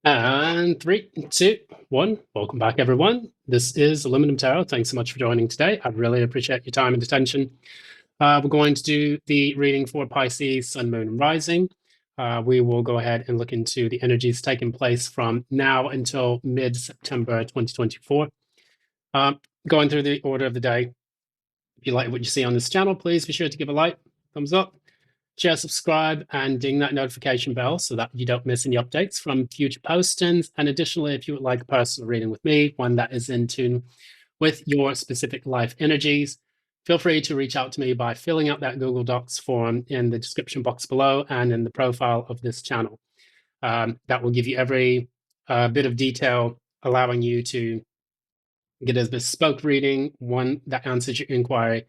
And three, two, one. Welcome back, everyone. This is Aluminum Tarot. Thanks so much for joining today. I really appreciate your time and attention. We're going to do the reading for Pisces, Sun, Moon, and Rising. We will go ahead and look into the energies taking place from now until mid-September 2024. Going through the order of the day. If you like what you see on this channel, please be sure to give a like, thumbs up, share, subscribe, and ding that notification bell so that you don't miss any updates from future postings. And additionally, if you would like a personal reading with me, one that is in tune with your specific life energies, feel free to reach out to me by filling out that Google Docs form in the description box below and in the profile of this channel. That will give you every bit of detail, allowing you to get a bespoke reading, one that answers your inquiry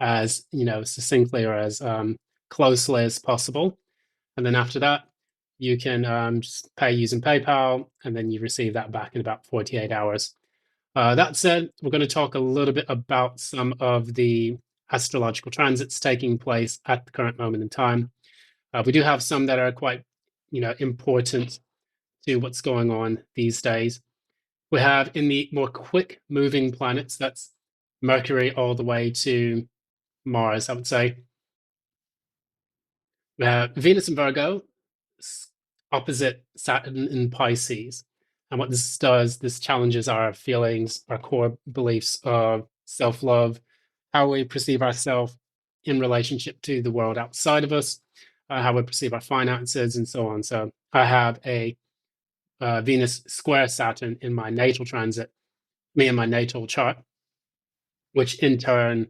as succinctly or as closely as possible. And then after that, you can just pay using PayPal, and then you receive that back in about 48 hours. That said, we're going to talk a little bit about some of the astrological transits taking place at the current moment in time. We do have some that are quite, important to what's going on these days. We have in the more quick moving planets, that's Mercury all the way to Mars, I would say. Venus in Virgo, opposite Saturn in Pisces. And what this does, this challenges our feelings, our core beliefs of self-love, how we perceive ourselves in relationship to the world outside of us, how we perceive our finances, and so on. So I have a Venus square Saturn in my natal transit, me and my natal chart, which in turn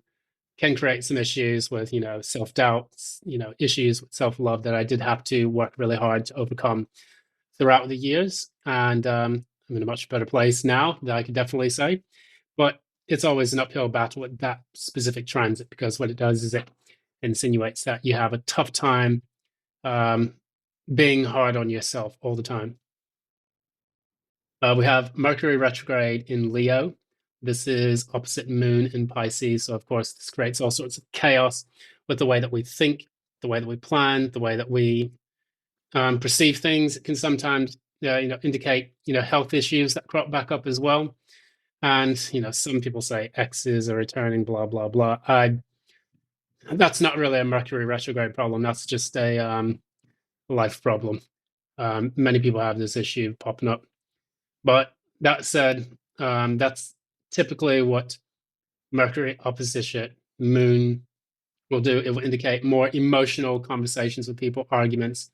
can create some issues with, self-doubt, issues with self-love that I did have to work really hard to overcome throughout the years. And I'm in a much better place now, that I could definitely say. But it's always an uphill battle with that specific transit, because what it does is it insinuates that you have a tough time being hard on yourself all the time. We have Mercury retrograde in Leo. This is opposite Moon in Pisces. So, of course, this creates all sorts of chaos with the way that we think, the way that we plan, the way that we perceive things. It can sometimes, indicate, health issues that crop back up as well. And, some people say exes are returning, blah, blah, blah. That's not really a Mercury retrograde problem. That's just a life problem. Many people have this issue popping up. But that said, that's typically what Mercury opposition Moon will do. It will indicate more emotional conversations with people, arguments,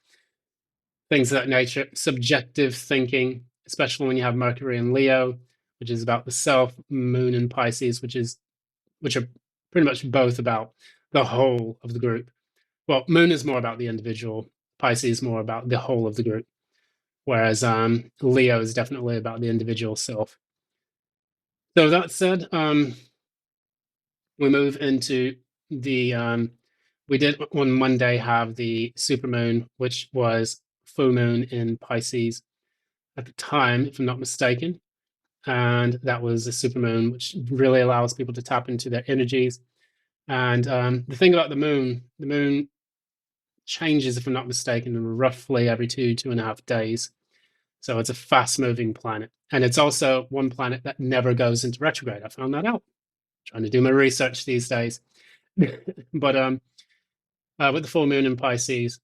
things of that nature, subjective thinking, especially when you have Mercury in Leo, which is about the self, Moon in Pisces, which are pretty much both about the whole of the group. Well, Moon is more about the individual, Pisces is more about the whole of the group, whereas Leo is definitely about the individual self. So that said, we move into the we did on Monday have the supermoon, which was full moon in Pisces at the time, if I'm not mistaken. And that was a supermoon, which really allows people to tap into their energies. And the thing about the moon changes, if I'm not mistaken, roughly every 2.5 days. So it's a fast moving planet. And it's also one planet that never goes into retrograde. I found that out trying to do my research these days. But with the full moon in Pisces,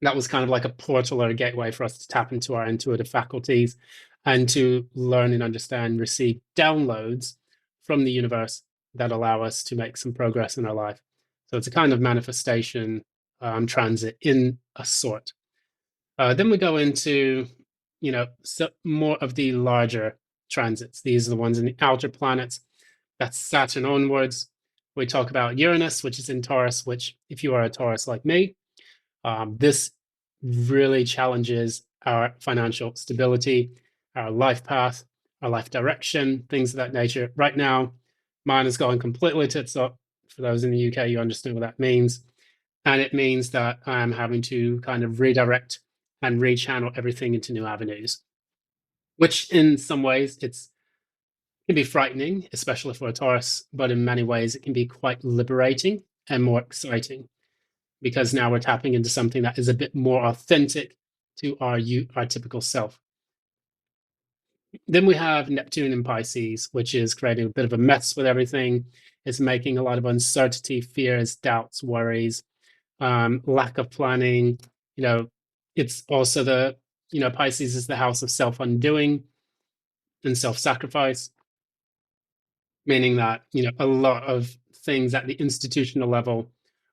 that was kind of like a portal or a gateway for us to tap into our intuitive faculties and to learn and understand, receive downloads from the universe that allow us to make some progress in our life. So it's a kind of manifestation transit in a sort. Then we go into, more of the larger transits. These are the ones in the outer planets. That's Saturn onwards. We talk about Uranus, which is in Taurus, which, if you are a Taurus like me, this really challenges our financial stability, our life path, our life direction, things of that nature. Right now, mine is going completely tits up. For those in the UK, you understand what that means. And it means that I'm having to kind of redirect and rechannel everything into new avenues, which in some ways can be frightening, especially for a Taurus, but in many ways it can be quite liberating and more exciting, because now we're tapping into something that is a bit more authentic to our typical self. Then we have Neptune in Pisces, which is creating a bit of a mess with everything. It's making a lot of uncertainty, fears, doubts, worries, lack of planning. You know, it's also Pisces is the house of self undoing and self sacrifice, meaning that, a lot of things at the institutional level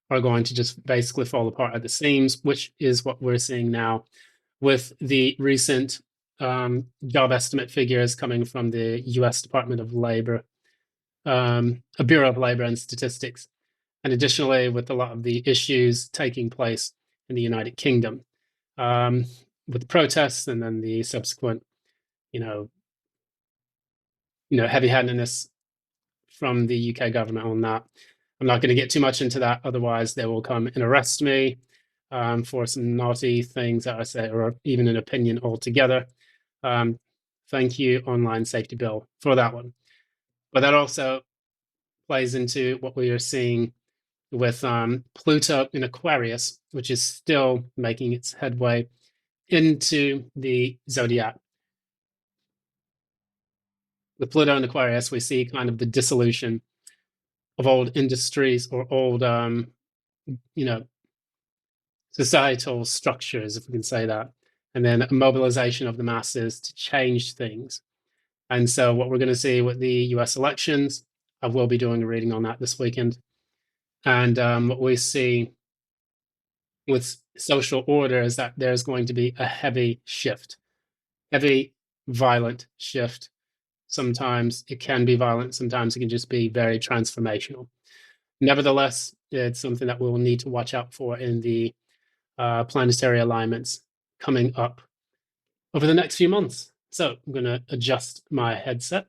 are going to just basically fall apart at the seams, which is what we're seeing now with the recent job estimate figures coming from the US Department of Labor, a Bureau of Labor and Statistics, and additionally with a lot of the issues taking place in the United Kingdom, with protests and then the subsequent, you know, heavy-handedness from the UK government on that. I'm not going to get too much into that, otherwise they will come and arrest me for some naughty things that I say, or even an opinion altogether. Thank you, Online Safety Bill, for that one. But that also plays into what we are seeing with Pluto in Aquarius, which is still making its headway into the zodiac. With Pluto in Aquarius, we see kind of the dissolution of old industries or old, societal structures, if we can say that, and then a mobilization of the masses to change things. And so, what we're going to see with the US elections, I will be doing a reading on that this weekend. And what we see with social order is that there's going to be a heavy shift, heavy, violent shift. Sometimes it can be violent, sometimes it can just be very transformational. Nevertheless, it's something that we'll need to watch out for in the planetary alignments coming up over the next few months. So I'm going to adjust my headset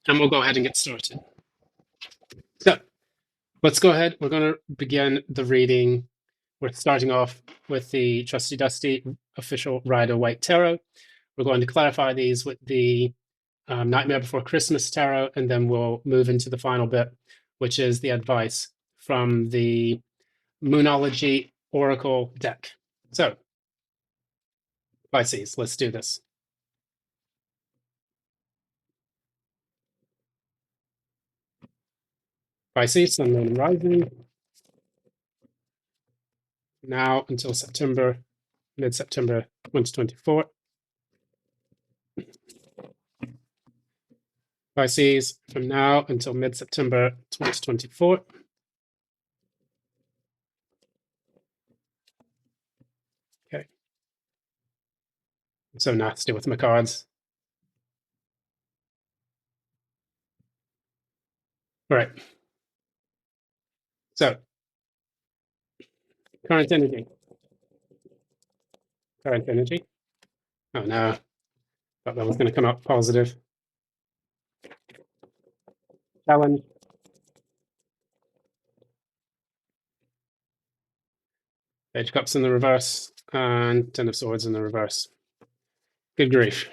and we'll go ahead and get started. So let's go ahead. We're going to begin the reading. We're starting off with the Trusty Dusty official Rider-Waite Tarot. We're going to clarify these with the Nightmare Before Christmas Tarot, and then we'll move into the final bit, which is the advice from the Moonology Oracle deck. So, Pisces, let's do this. Pisces, Sun, Moon, and Rising. Now until September, mid-September 2024. Pisces, from now until mid-September 2024. Okay. I'm so nasty with my cards. All right. So, current energy. Current energy. Oh no, thought that was going to come out positive. Challenge. Page of Cups in the reverse and Ten of Swords in the reverse. Good grief.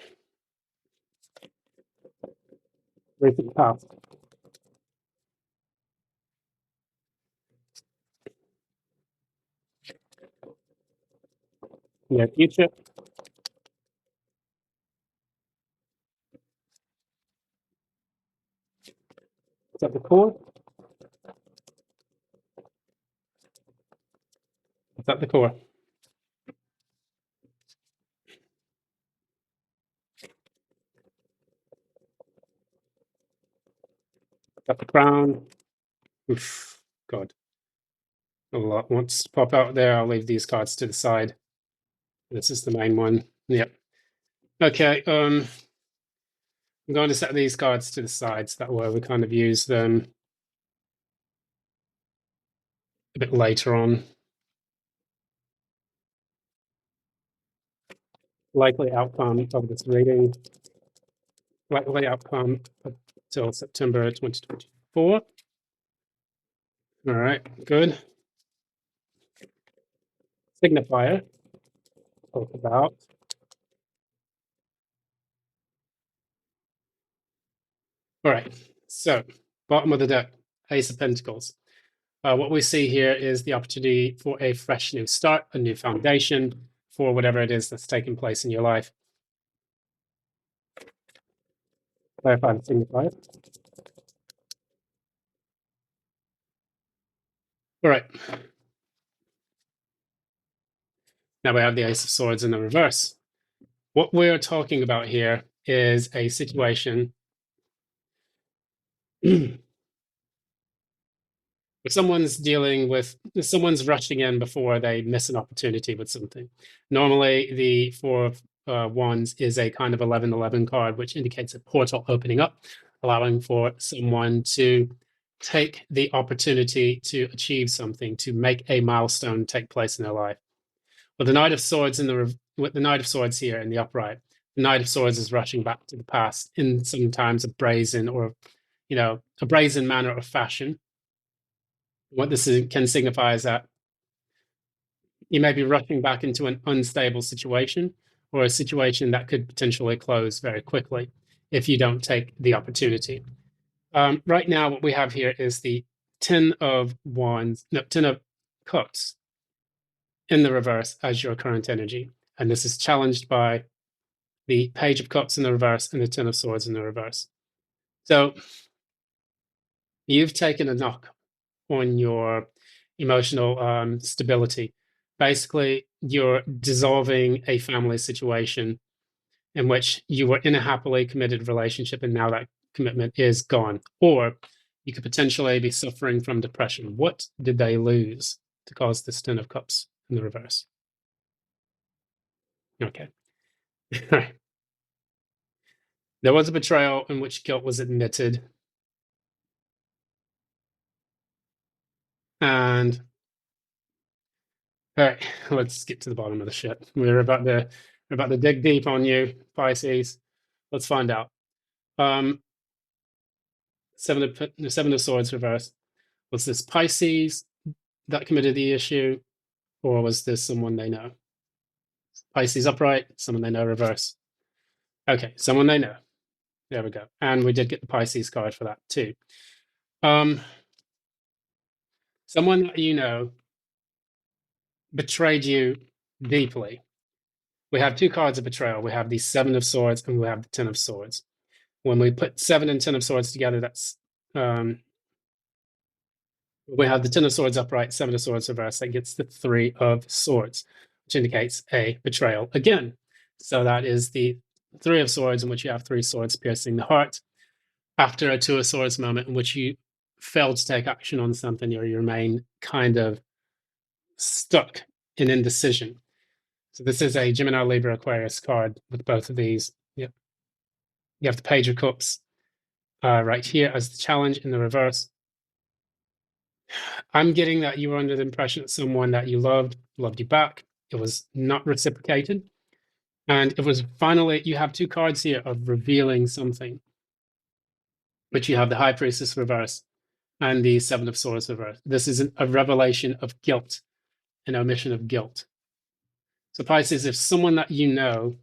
Recent past. Near future. Is that the core? Is that the core? Is that the crown? Oof, God. A lot wants to pop out there. I'll leave these cards to the side. This is the main one. Yep. Okay. I'm going to set these cards to the sides. That way we kind of use them a bit later on. Likely outcome of this reading. Likely outcome until September 2024. All right, good. Signifier. Talk about. All right, so bottom of the deck, Ace of Pentacles. What we see here is the opportunity for a fresh new start, a new foundation for whatever it is that's taking place in your life. Clarify the signifier. All right. Now we have the Ace of Swords in the reverse. What we're talking about here is a situation where someone's rushing in before they miss an opportunity with something. Normally, the Four of Wands is a kind of 11-11 card, which indicates a portal opening up, allowing for someone to take the opportunity to achieve something, to make a milestone take place in their life. With the Knight of Swords with the Knight of Swords here in the upright, the Knight of Swords is rushing back to the past in sometimes a brazen manner or fashion. What this can signify is that you may be rushing back into an unstable situation or a situation that could potentially close very quickly if you don't take the opportunity. Right now, what we have here is the Ten of Cups in the reverse as your current energy. And this is challenged by the Page of Cups in the reverse and the Ten of Swords in the reverse. So you've taken a knock on your emotional stability. Basically, you're dissolving a family situation in which you were in a happily committed relationship and now that commitment is gone. Or you could potentially be suffering from depression. What did they lose to cause this Ten of Cups in the reverse? Okay. All right. There was a betrayal in which guilt was admitted. And all right, let's get to the bottom of the shit. We're about to dig deep on you, Pisces. Let's find out. Um, Seven of Swords reversed. Was this Pisces that committed the issue, or was this someone they know? Pisces upright, someone they know reverse. Okay, someone they know. There we go. And we did get the Pisces card for that too. Someone that you know betrayed you deeply. We have two cards of betrayal. We have the Seven of Swords and we have the Ten of Swords. When we put Seven and Ten of Swords together, that's we have the Ten of Swords upright, Seven of Swords reversed. That gets the Three of Swords, which indicates a betrayal again. So that is the Three of Swords, in which you have three swords piercing the heart. After a Two of Swords moment, in which you failed to take action on something, or you remain kind of stuck in indecision. So this is a Gemini, Libra, Aquarius card with both of these. Yep. You have the Page of Cups right here as the challenge in the reverse. I'm getting that you were under the impression that someone that you loved you back. It was not reciprocated. And it was finally, you have two cards here of revealing something, which you have the High Priestess reverse and the Seven of Swords reverse. This is a revelation of guilt, an omission of guilt. So Pisces, if someone that you know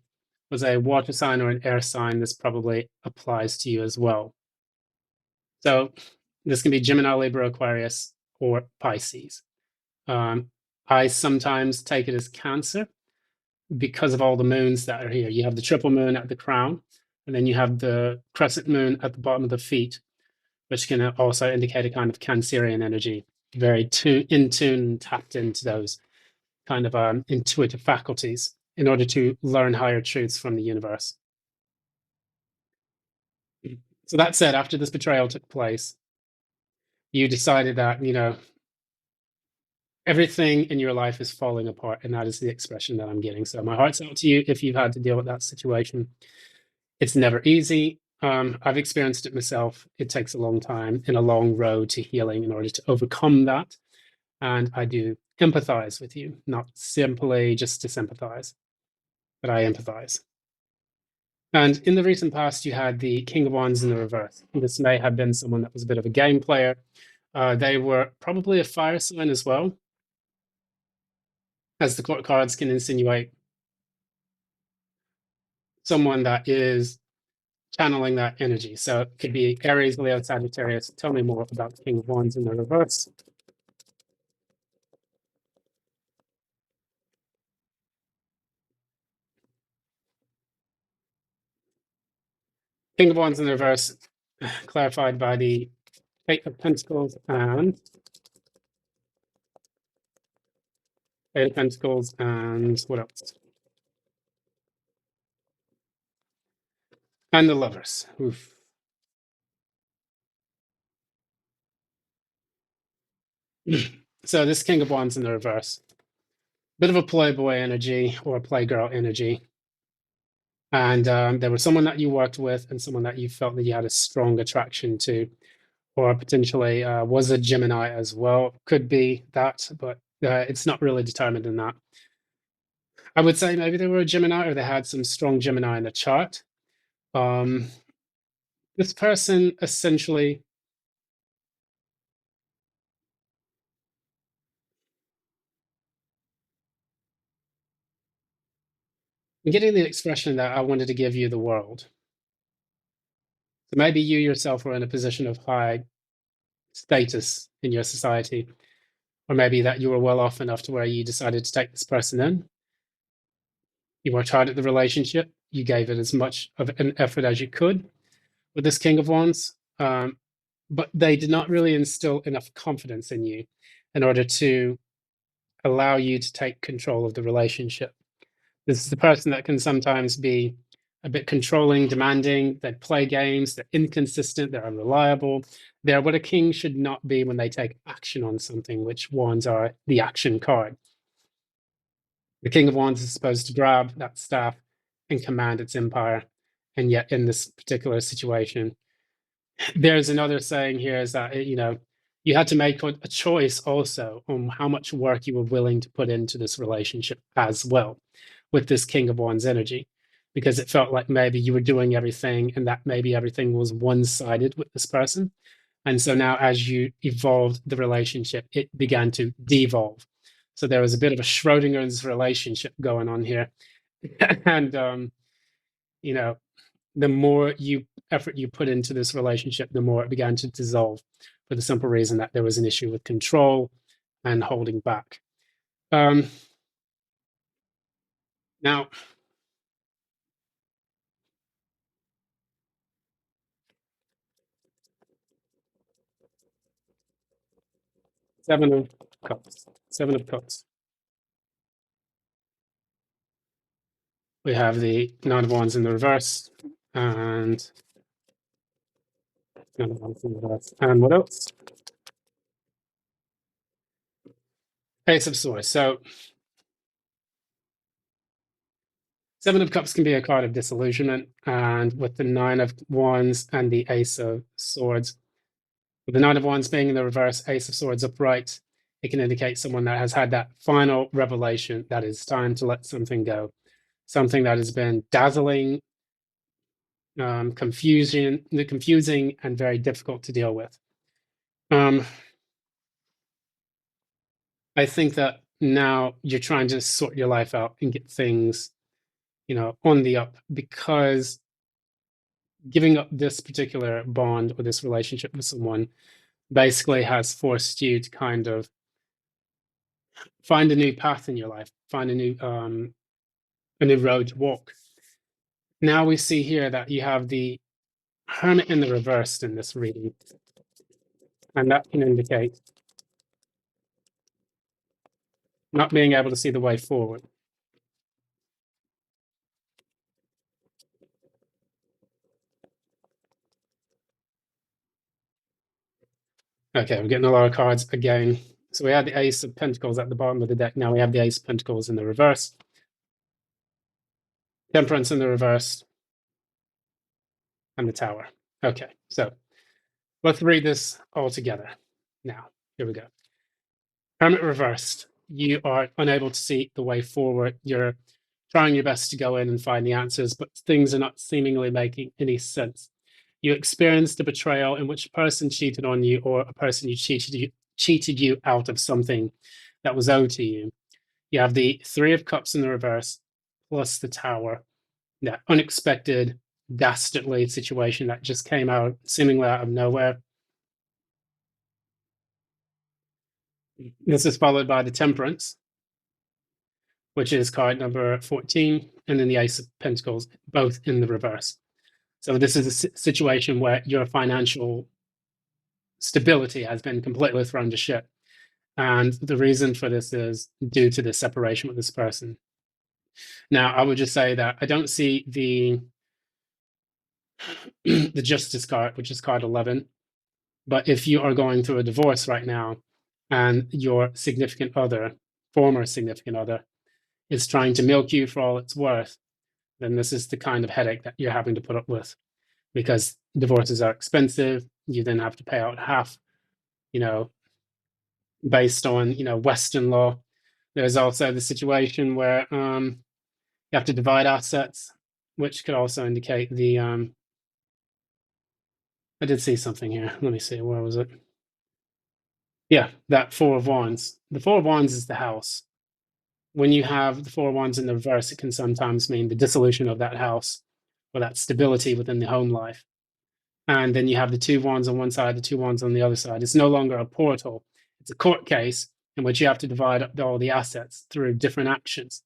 was a water sign or an air sign, this probably applies to you as well. So this can be Gemini, Libra, Aquarius, or Pisces. I sometimes take it as Cancer because of all the moons that are here. You have the triple moon at the crown, and then you have the crescent moon at the bottom of the feet, which can also indicate a kind of Cancerian energy, very in tune and tapped into those kind of intuitive faculties in order to learn higher truths from the universe. So that said, after this betrayal took place, you decided that, everything in your life is falling apart, and that is the expression that I'm getting. So my heart's out to you if you've had to deal with that situation. It's never easy. I've experienced it myself. It takes a long time and a long road to healing in order to overcome that. And I do empathize with you, not simply just to sympathize, but I empathize. And in the recent past, you had the King of Wands in the reverse. This may have been someone that was a bit of a game player. They were probably a fire sign as well, as the court cards can insinuate someone that is channeling that energy. So it could be Aries, Leo, Sagittarius. Tell me more about the King of Wands in the reverse. King of Wands in the reverse, clarified by the Eight of Pentacles and Eight of Pentacles and what else? And the Lovers. Oof. So this King of Wands in the reverse, bit of a playboy energy or a playgirl energy. And there was someone that you worked with and someone that you felt that you had a strong attraction to, or potentially was a Gemini as well. Could be that, but it's not really determined in that. I would say maybe they were a Gemini or they had some strong Gemini in the chart. Um, this person essentially, I'm getting the expression that I wanted to give you the world. So maybe you yourself were in a position of high status in your society, or maybe that you were well off enough to where you decided to take this person in. You worked hard at the relationship. You gave it as much of an effort as you could with this King of Wands, but they did not really instill enough confidence in you in order to allow you to take control of the relationship. This is the person that can sometimes be a bit controlling, demanding. They play games. They're inconsistent. They're unreliable. They're what a king should not be when they take action on something, which wands are the action card. The King of Wands is supposed to grab that staff and command its empire. And yet, in this particular situation, there's another saying here is that, you had to make a choice also on how much work you were willing to put into this relationship as well with this King of Wands energy, because it felt like maybe you were doing everything and that maybe everything was one-sided with this person. And so now, as you evolved the relationship, it began to devolve. So there was a bit of a Schrodinger's relationship going on here. And, you know, the more effort you put into this relationship, the more it began to dissolve for the simple reason that there was an issue with control and holding back. Now, Seven of Cups. Seven of Cups. We have the Nine of Wands in the reverse, and Nine of Wands in the reverse. And what else? Ace of Swords. So Seven of Cups can be a card of disillusionment, and with the Nine of Wands and the Ace of Swords, with the Nine of Wands being in the reverse, Ace of Swords upright, it can indicate someone that has had that final revelation that it's time to let something go, something that has been dazzling, confusing, and very difficult to deal with. I think that now you're trying to sort your life out and get things, on the up, because giving up this particular bond or this relationship with someone basically has forced you to kind of find a new path in your life, find a new road to walk. Now we see here that you have the Hermit in the reversed in this reading, and that can indicate not being able to see the way forward. Okay, we're getting a lot of cards again. So we had the Ace of Pentacles at the bottom of the deck. Now we have the Ace of Pentacles in the reverse. Temperance in the reverse. And the Tower. Okay, so let's read this all together. Now, here we go. Hermit reversed. You are unable to see the way forward. You're trying your best to go in and find the answers, but things are not seemingly making any sense. You experienced a betrayal in which a person cheated on you, or a person cheated you out of something that was owed to you. You have the Three of Cups in the reverse, plus the Tower. That unexpected, dastardly situation that just came out seemingly out of nowhere. This is followed by the Temperance, which is card number 14, and then the Ace of Pentacles, both in the reverse. So this is a situation where your financial stability has been completely thrown to shit. And the reason for this is due to the separation with this person. Now, I would just say that I don't see the the justice card, which is card 11. But if you are going through a divorce right now and your significant other, former significant other, is trying to milk you for all it's worth, then this is the kind of headache that you're having to put up with, because divorces are expensive. You then have to pay out half, you know, based on, Western law. There's also the situation where you have to divide assets, which could also indicate the. I did see something here. Let me see. Where was it? Yeah, that Four of Wands. The Four of Wands is the house. When you have the Four of Wands in the reverse, it can sometimes mean the dissolution of that house or that stability within the home life. And then you have the Two of Wands on one side, the Two of Wands on the other side. It's no longer a portal. It's a court case in which you have to divide up all the assets through different actions.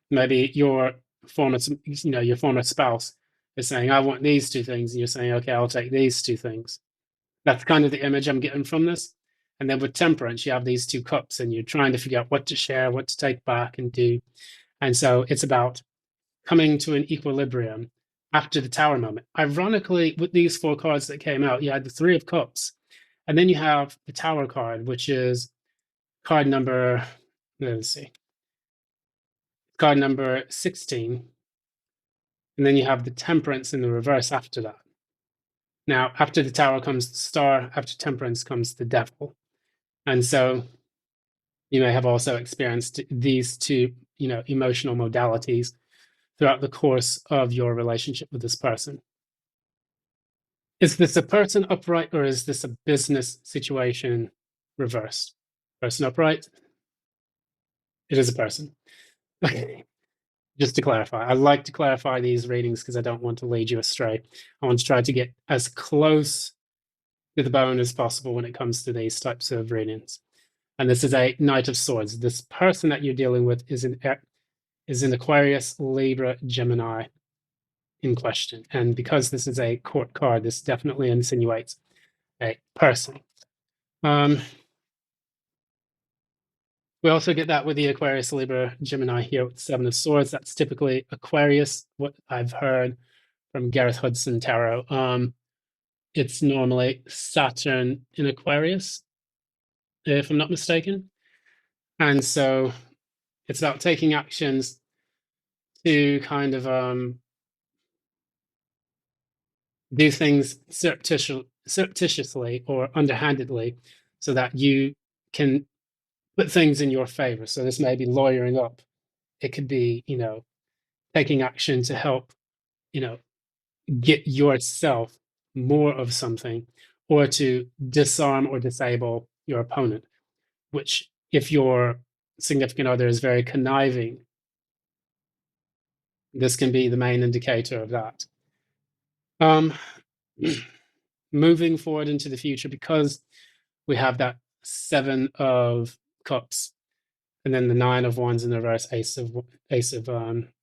Maybe your your former spouse is saying, "I want these two things," and you're saying, "Okay, I'll take these two things." That's kind of the image I'm getting from this. And then with temperance, you have these two cups, and you're trying to figure out what to share, what to take back, and do. And so it's about coming to an equilibrium after the Tower moment. Ironically, with these four cards that came out, you had the Three of Cups, and then you have the Tower card, which is card number, let's see, card number 16. And then you have the Temperance in the reverse after that. Now, after the Tower comes the Star, after Temperance comes the Devil. And so you may have also experienced these two, emotional modalities throughout the course of your relationship with this person. Is this a person upright, or is this a business situation reversed? Person upright? It is a person. Okay. Just to clarify, I like to clarify these readings because I don't want to lead you astray. I want to try to get as close to the bone as possible when it comes to these types of readings. And this is a Knight of Swords. This person that you're dealing with is in Aquarius, Libra, Gemini in question. And because this is a court card, this definitely insinuates a person. We also get that with the Aquarius, Libra, Gemini here with the Seven of Swords. That's typically Aquarius, what I've heard from Gareth Hudson Tarot. It's normally Saturn in Aquarius, if I'm not mistaken. And so it's about taking actions to kind of do things surreptitiously or underhandedly so that you can put things in your favor. So this may be lawyering up. It could be, taking action to help, get yourself more of something, or to disarm or disable your opponent, which if your significant other is very conniving, this can be the main indicator of that. Moving forward into the future, because we have that Seven of Cups and then the Nine of Wands in the reverse, Ace of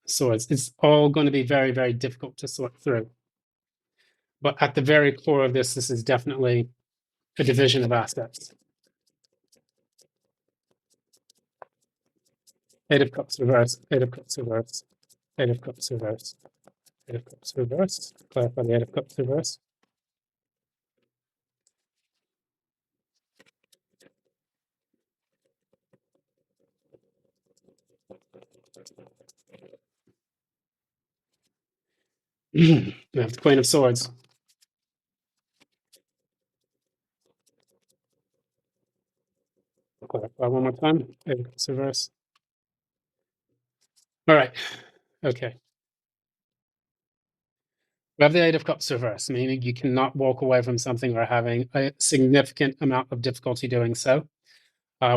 Swords, it's all going to be very, very difficult to sort through. But at the very core of this is definitely a division of assets. Eight of Cups reverse, Eight of Cups reverse, Eight of Cups reverse, Eight of Cups reverse. Clarify the Eight of Cups reverse. We have the Queen of Swords. Clarify one more time. Eight of Cups reverse. All right. Okay. We have the Eight of Cups reverse, meaning you cannot walk away from something or having a significant amount of difficulty doing so.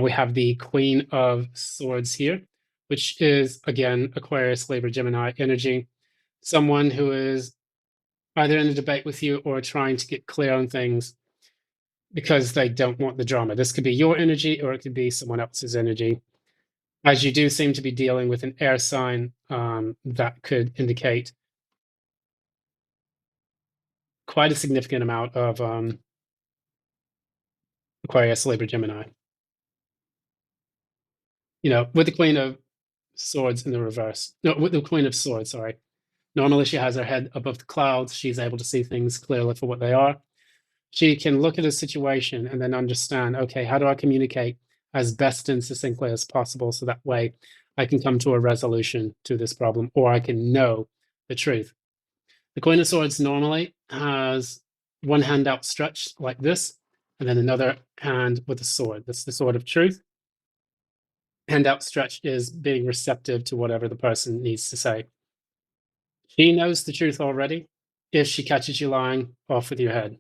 We have the Queen of Swords here, which is, again, Aquarius, Libra, Gemini energy. Someone who is either in a debate with you or trying to get clear on things because they don't want the drama. This could be your energy or it could be someone else's energy. as you do seem to be dealing with an air sign, that could indicate quite a significant amount of Aquarius, Libra, Gemini. With the Queen of Swords in the reverse. No, with the Queen of Swords, sorry. Normally, she has her head above the clouds. She's able to see things clearly for what they are. She can look at a situation and then understand, okay, how do I communicate as best and succinctly as possible so that way I can come to a resolution to this problem or I can know the truth. The Queen of Swords normally has one hand outstretched like this, and then another hand with a sword. That's the sword of truth. Hand outstretched is being receptive to whatever the person needs to say. She knows the truth already. If she catches you lying, off with your head.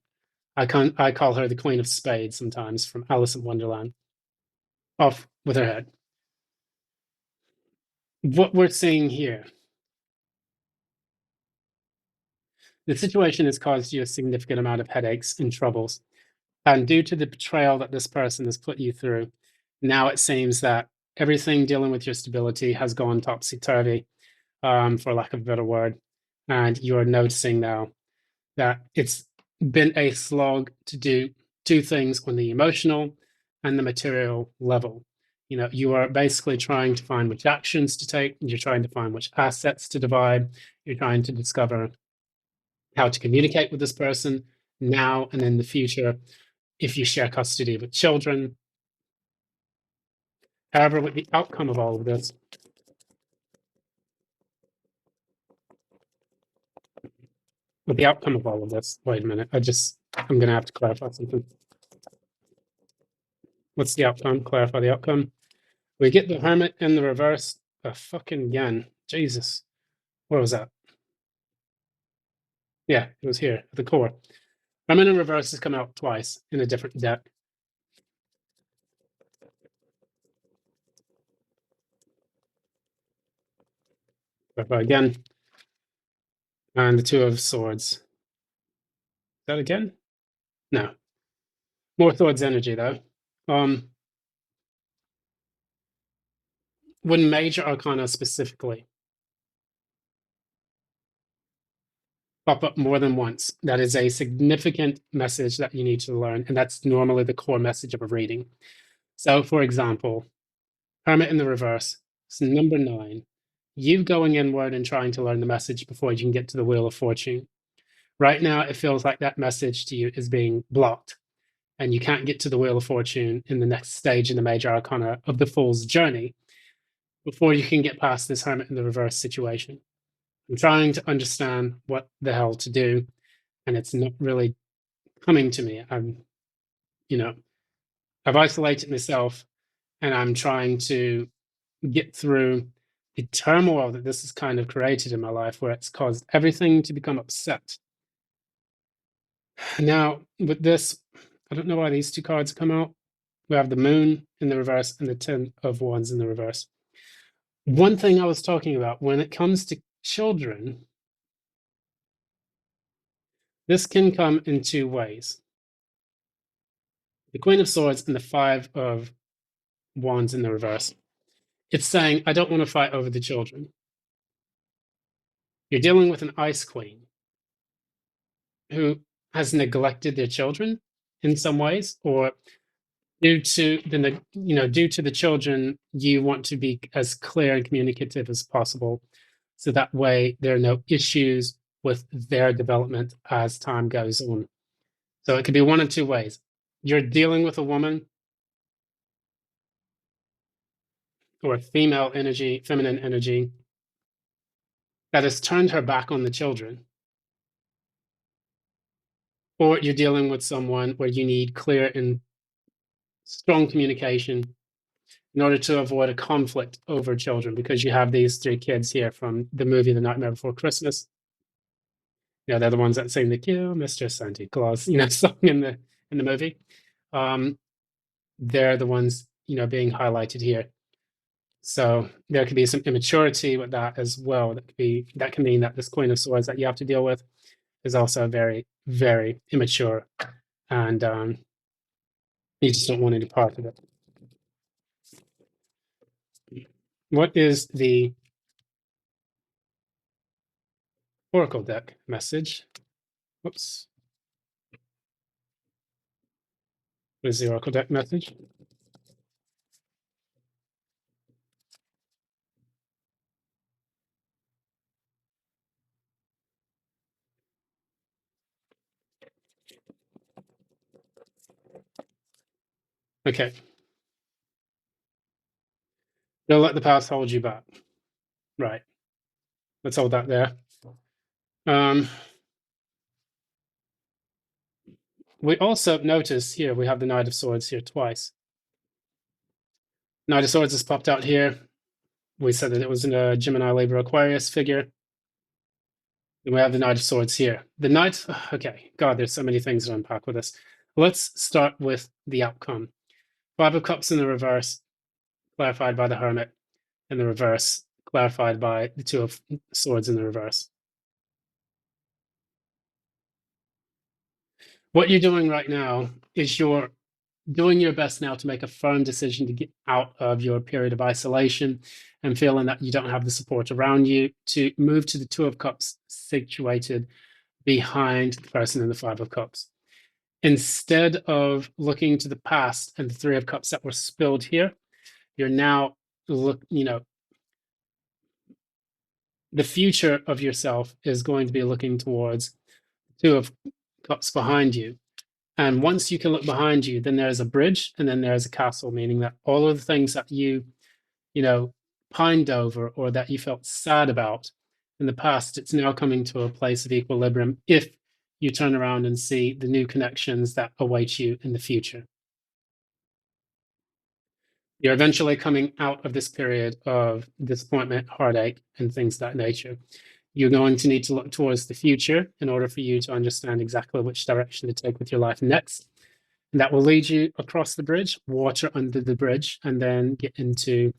I call her the Queen of Spades sometimes from Alice in Wonderland. Off with her head. What we're seeing here, the situation has caused you a significant amount of headaches and troubles. And due to the betrayal that this person has put you through, now it seems that everything dealing with your stability has gone topsy turvy, for lack of a better word. And you're noticing now that it's been a slog to do two things on the emotional and the material level. You are basically trying to find which actions to take, you're trying to find which assets to divide, you're trying to discover how to communicate with this person now and in the future if you share custody with children. However, with the outcome of all of this, wait a minute, I'm going to have to clarify something. What's the outcome? Clarify the outcome. We get the Hermit in the reverse fucking again. Jesus. What was that? Yeah, it was here at the core. Hermit in reverse has come out twice in a different deck. Clarify again. And the Two of Swords. Is that again? No. More Swords energy, though. When major arcana specifically pop up more than once, that is a significant message that you need to learn, and that's normally the core message of a reading. So, for example, Hermit in the reverse, it's number 9. You going inward and trying to learn the message before you can get to the Wheel of Fortune. Right now, it feels like that message to you is being blocked, and you can't get to the Wheel of Fortune in the next stage in the major arcana of the Fool's journey before you can get past this Hermit in the reverse situation. I'm trying to understand what the hell to do, and it's not really coming to me. You know, I've isolated myself, and I'm trying to get through the turmoil that this has kind of created in my life, where it's caused everything to become upset. Now, with this, I don't know why these two cards come out. We have the Moon in the reverse and the Ten of Wands in the reverse. One thing I was talking about when it comes to children, this can come in two ways. The Queen of Swords and the Five of Wands in the reverse. It's saying, I don't want to fight over the children. You're dealing with an Ice Queen who has neglected their children in some ways, or due to the children, you want to be as clear and communicative as possible, so that way there are no issues with their development as time goes on. So it could be one of two ways. You're dealing with a woman or a female energy, feminine energy, that has turned her back on the children, or you're dealing with someone where you need clear and strong communication in order to avoid a conflict over children, because you have these three kids here from the movie The Nightmare Before Christmas. They're the ones that sing the "Kill Mr. Santa Claus," song in the movie. They're the ones being highlighted here. So there could be some immaturity with that as well. That can mean that this Queen of Swords that you have to deal with is also very, very immature, and you just don't want any part of it. What is the Oracle deck message? Whoops. What is the Oracle deck message? Okay. Don't let the past hold you back. Right. Let's hold that there. Um, we also notice here we have the Knight of Swords here twice. Knight of Swords has popped out here. We said that it was in a Gemini, Libra, Aquarius figure. And we have the Knight of Swords here. The Knight, okay, God, there's so many things to unpack with this. Let's start with the outcome. Five of Cups in the reverse, clarified by the Hermit in the reverse, clarified by the Two of Swords in the reverse. What you're doing right now is you're doing your best now to make a firm decision to get out of your period of isolation and feeling that you don't have the support around you, to move to the Two of Cups situated behind the person in the Five of Cups. Instead of looking to the past and the Three of Cups that were spilled here, you're now the future of yourself is going to be looking towards Two of Cups behind you. And once you can look behind you, then there's a bridge and then there's a castle, meaning that all of the things that you know, pined over or that you felt sad about in the past, it's now coming to a place of equilibrium if you turn around and see the new connections that await you in the future. You're eventually coming out of this period of disappointment, heartache, and things of that nature. You're going to need to look towards the future in order for you to understand exactly which direction to take with your life next. And that will lead you across the bridge, water under the bridge, and then get into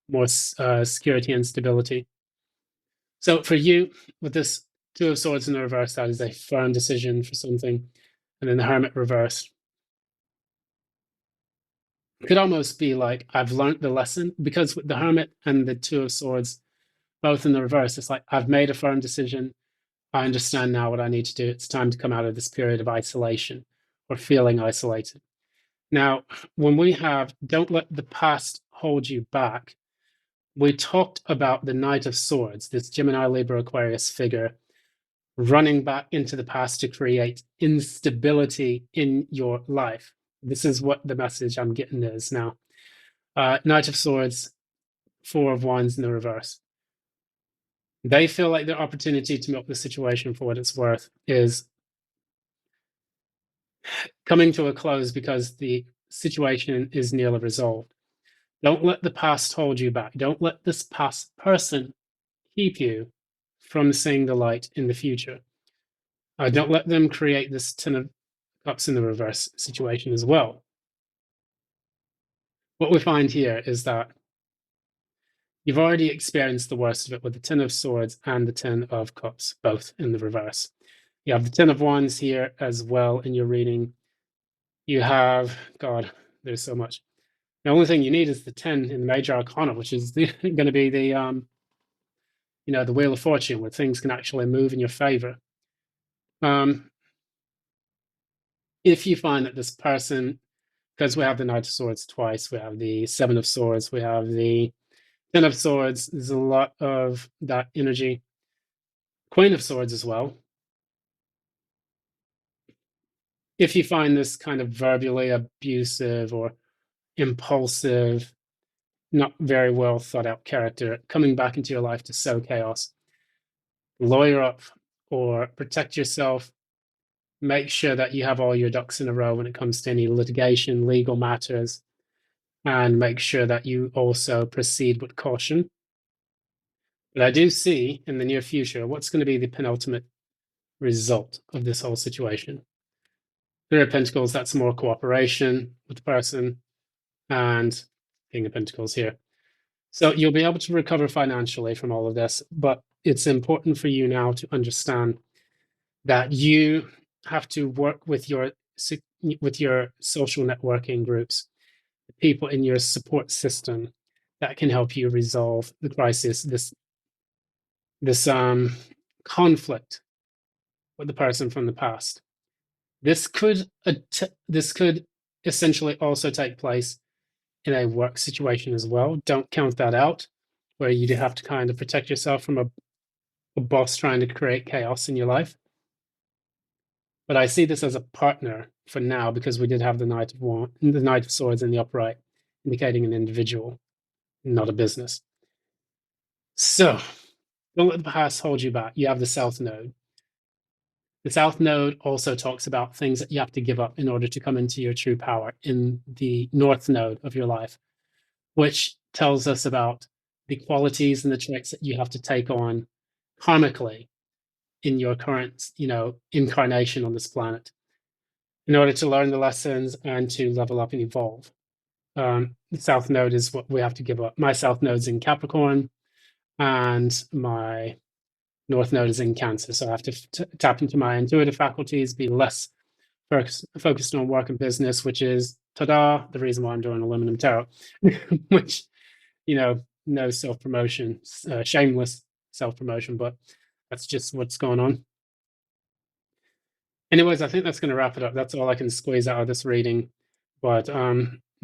more security and stability. So for you, with this Two of Swords in the reverse, that is a firm decision for something. And then the Hermit reversed could almost be like, I've learned the lesson, because with the Hermit and the Two of Swords both in the reverse, it's like, I've made a firm decision. I understand now what I need to do. It's time to come out of this period of isolation or feeling isolated. Now, when we have don't let the past hold you back, we talked about the Knight of Swords, this Gemini, Libra, Aquarius figure, running back into the past to create instability in your life. This is what the message I'm getting is now. Knight of Swords, Four of Wands in the reverse. They feel like their opportunity to milk the situation for what it's worth is coming to a close because the situation is nearly resolved. Don't let the past hold you back. Don't let this past person keep you from seeing the light in the future. Don't let them create this Ten of Cups in the reverse situation as well. What we find here is that you've already experienced the worst of it with the Ten of Swords and the Ten of Cups, both in the reverse. You have the Ten of Wands here as well in your reading. You have, God, there's so much. The only thing you need is the 10 in the Major Arcana, which is going to be the Wheel of Fortune, where things can actually move in your favor. If you find that this person, because we have the Knight of Swords twice, we have the Seven of Swords, we have the Ten of Swords, there's a lot of that energy. Queen of Swords as well. If you find this kind of verbally abusive or impulsive, not very well thought out character coming back into your life to sow chaos, lawyer up or protect yourself. Make sure that you have all your ducks in a row when it comes to any litigation, legal matters, and make sure that you also proceed with caution. But I do see in the near future what's going to be the penultimate result of this whole situation. Three of Pentacles, that's more cooperation with the person, and King of Pentacles here. So you'll be able to recover financially from all of this, but it's important for you now to understand that you have to work with your social networking groups, the people in your support system, that can help you resolve the crisis, this conflict with the person from the past. This could essentially also take place in a work situation as well. Don't count that out, where you have to kind of protect yourself from a boss trying to create chaos in your life. But I see this as a partner for now because we did have the Knight of Swords in the upright, indicating an individual, not a business. So don't let the past hold you back. You have the South Node. The South Node also talks about things that you have to give up in order to come into your true power in the North Node of your life, which tells us about the qualities and the traits that you have to take on karmically in your current, incarnation on this planet in order to learn the lessons and to level up and evolve. The South Node is what we have to give up. My South Node's in Capricorn, and my North Node is in Cancer. So I have to tap into my intuitive faculties, be less focused on work and business, which is, ta-da, the reason why I'm doing Aluminum Tarot, which, no self-promotion, shameless self-promotion, but that's just what's going on. Anyways, I think that's going to wrap it up. That's all I can squeeze out of this reading. But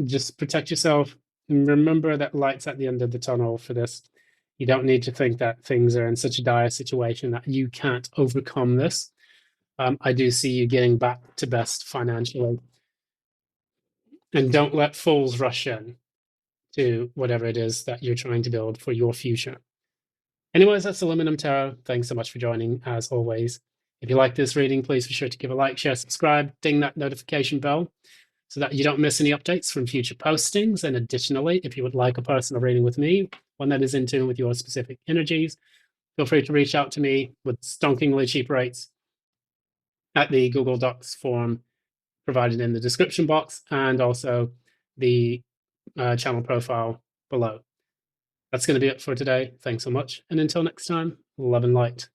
just protect yourself and remember that light's at the end of the tunnel for this. You don't need to think that things are in such a dire situation that you can't overcome this. I do see you getting back to best financially. And don't let fools rush in to whatever it is that you're trying to build for your future. Anyways, that's Aluminum Tarot. Thanks so much for joining, as always. If you like this reading, please be sure to give a like, share, subscribe, ding that notification bell so that you don't miss any updates from future postings. And additionally, if you would like a personal reading with me, one that is in tune with your specific energies, feel free to reach out to me with stonkingly cheap rates at the Google Docs form provided in the description box and also the channel profile below. That's going to be it for today. Thanks so much. And until next time, love and light.